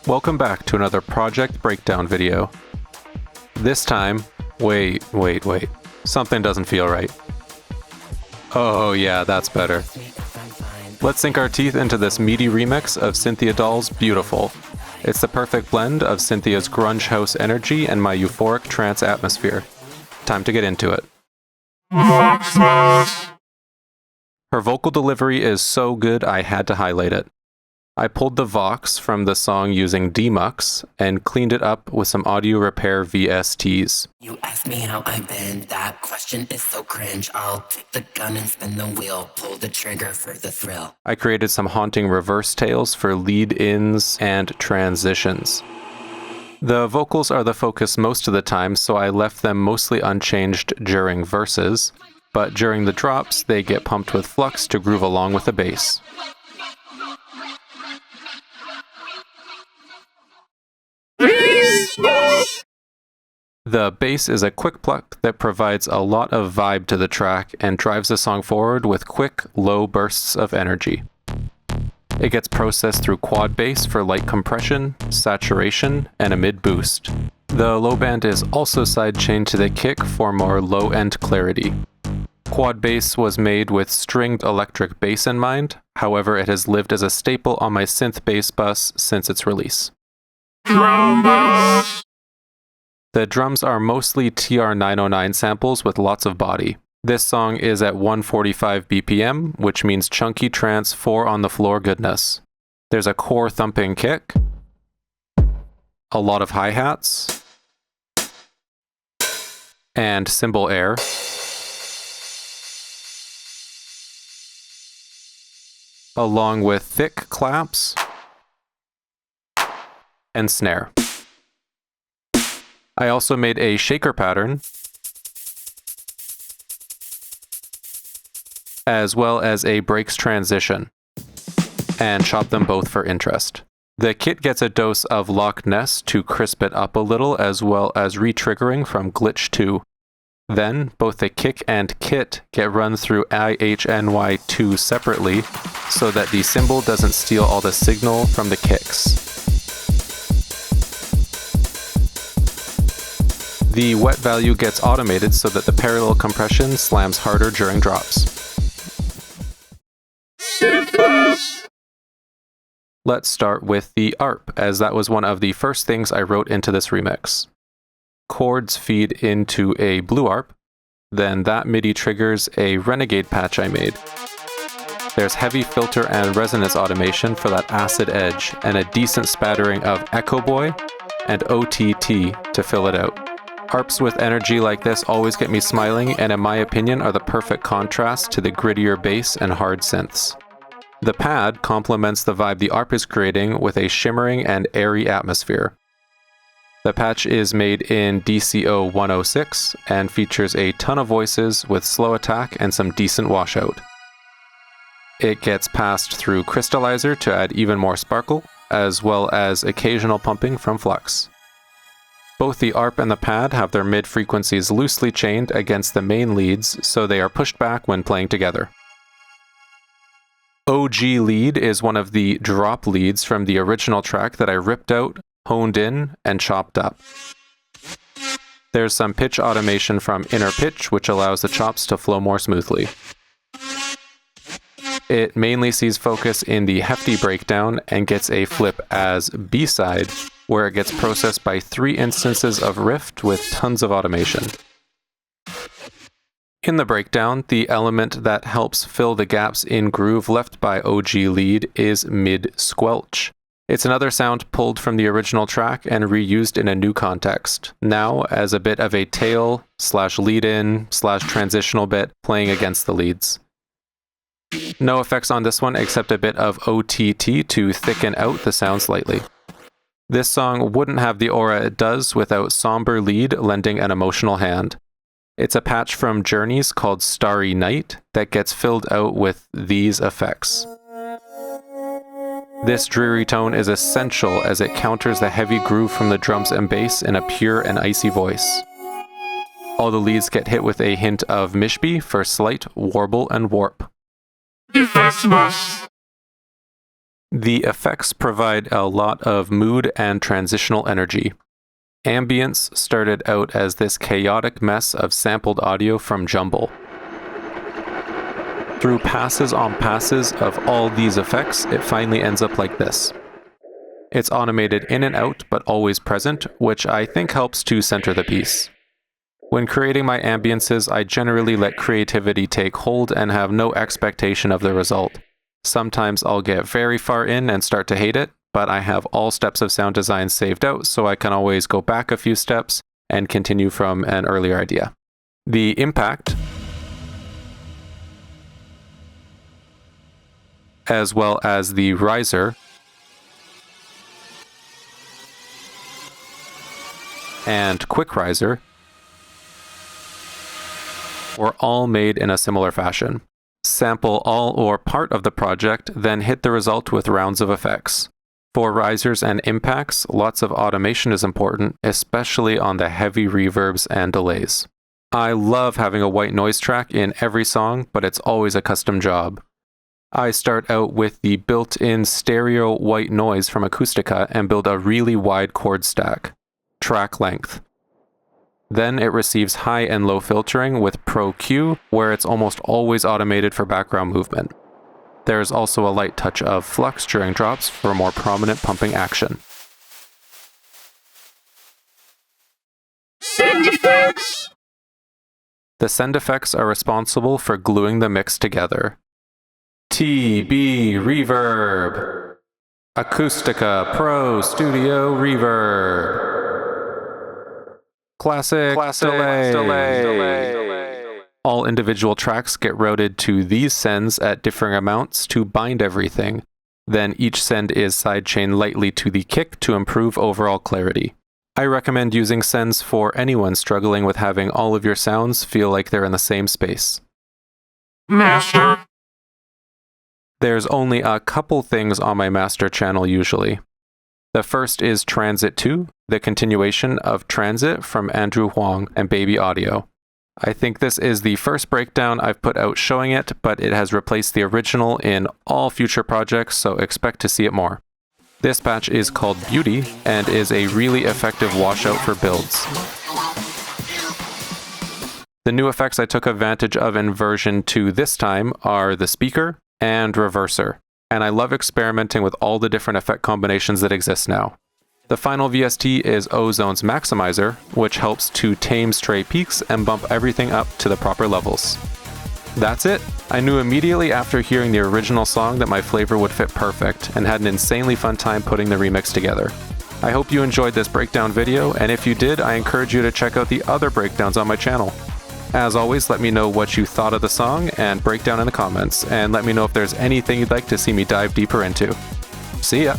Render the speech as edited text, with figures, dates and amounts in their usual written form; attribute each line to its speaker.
Speaker 1: Welcome back to another project breakdown video. This time, wait. Something doesn't feel right. Oh yeah, that's better. Let's sink our teeth into this meaty remix of Cynthia Doll's Beautiful. It's the perfect blend of Cynthia's grunge house energy and my euphoric trance atmosphere. Time to get into it. Her vocal delivery is so good I had to highlight it. I pulled the Vox from the song using Demux and cleaned it up with some audio repair VSTs.
Speaker 2: You ask me how I've been, that question is so cringe. I'll take the gun and spin the wheel, pull the trigger for the thrill.
Speaker 1: I created some haunting reverse tails for lead-ins and transitions. The vocals are the focus most of the time, so I left them mostly unchanged during verses, but during the drops they get pumped with flux to groove along with the bass. The bass is a quick pluck that provides a lot of vibe to the track and drives the song forward with quick, low bursts of energy. It gets processed through quad bass for light compression, saturation, and a mid boost. The low band is also sidechained to the kick for more low-end clarity. Quad bass was made with stringed electric bass in mind, however it has lived as a staple on my synth bass bus since its release. Drum bass. The drums are mostly TR-909 samples with lots of body. This song is at 145 BPM, which means chunky trance 4 on the floor goodness. There's a core thumping kick, a lot of hi-hats, and cymbal air, along with thick claps and snare. I also made a shaker pattern, as well as a breaks transition, and chopped them both for interest. The kit gets a dose of Loch Ness to crisp it up a little, as well as re-triggering from Glitch 2. Then, both the kick and kit get run through IHNY2 separately, so that the cymbal doesn't steal all the signal from the kicks. The wet value gets automated so that the parallel compression slams harder during drops. Let's start with the ARP, as that was one of the first things I wrote into this remix. Chords feed into a blue ARP, then that MIDI triggers a Renegade patch I made. There's heavy filter and resonance automation for that acid edge, and a decent spattering of Echo Boy and OTT to fill it out. ARPs with energy like this always get me smiling, and in my opinion are the perfect contrast to the grittier bass and hard synths. The pad complements the vibe the ARP is creating with a shimmering and airy atmosphere. The patch is made in DCO 106 and features a ton of voices with slow attack and some decent washout. It gets passed through Crystallizer to add even more sparkle, as well as occasional pumping from Flux. Both the ARP and the pad have their mid-frequencies loosely chained against the main leads, so they are pushed back when playing together. OG lead is one of the drop leads from the original track that I ripped out, honed in, and chopped up. There's some pitch automation from Inner Pitch, which allows the chops to flow more smoothly. It mainly sees focus in the hefty breakdown and gets a flip as B-side, where it gets processed by 3 instances of Rift with tons of automation. In the breakdown, the element that helps fill the gaps in groove left by OG lead is mid-squelch. It's another sound pulled from the original track and reused in a new context, now as a bit of a tail / lead-in / transitional bit playing against the leads. No effects on this one except a bit of OTT to thicken out the sound slightly. This song wouldn't have the aura it does without somber lead lending an emotional hand. It's a patch from Journeys called Starry Night that gets filled out with these effects. This dreary tone is essential as it counters the heavy groove from the drums and bass in a pure and icy voice. All the leads get hit with a hint of mishby for slight warble and warp. The effects provide a lot of mood and transitional energy. Ambience started out as this chaotic mess of sampled audio from Jumble. Through passes on passes of all these effects, it finally ends up like this. It's automated in and out, but always present, which I think helps to center the piece. When creating my ambiences, I generally let creativity take hold and have no expectation of the result. Sometimes I'll get very far in and start to hate it, but I have all steps of sound design saved out, so I can always go back a few steps and continue from an earlier idea. The impact, as well as the riser, and quick riser, were all made in a similar fashion. Sample all or part of the project, then hit the result with rounds of effects. For risers and impacts, lots of automation is important, especially on the heavy reverbs and delays. I love having a white noise track in every song, but it's always a custom job. I start out with the built-in stereo white noise from Acoustica and build a really wide chord stack. Track length. Then it receives high and low filtering with Pro Q, where it's almost always automated for background movement. There's also a light touch of flux during drops for more prominent pumping action.
Speaker 3: Send effects!
Speaker 1: The send effects are responsible for gluing the mix together. TB Reverb, Acoustica Pro Studio Reverb, Classic Delay. All individual tracks get routed to these sends at differing amounts to bind everything. Then each send is sidechained lightly to the kick to improve overall clarity. I recommend using sends for anyone struggling with having all of your sounds feel like they're in the same space.
Speaker 3: Master.
Speaker 1: There's only a couple things on my master channel usually. The first is Transit 2, the continuation of Transit from Andrew Huang and Baby Audio. I think this is the first breakdown I've put out showing it, but it has replaced the original in all future projects, so expect to see it more. This patch is called Beauty and is a really effective washout for builds. The new effects I took advantage of in version 2 this time are the speaker and reverser, and I love experimenting with all the different effect combinations that exist now. The final VST is Ozone's Maximizer, which helps to tame stray peaks and bump everything up to the proper levels. That's it! I knew immediately after hearing the original song that my flavor would fit perfect, and had an insanely fun time putting the remix together. I hope you enjoyed this breakdown video, and if you did, I encourage you to check out the other breakdowns on my channel. As always, let me know what you thought of the song and breakdown in the comments, and let me know if there's anything you'd like to see me dive deeper into. See ya!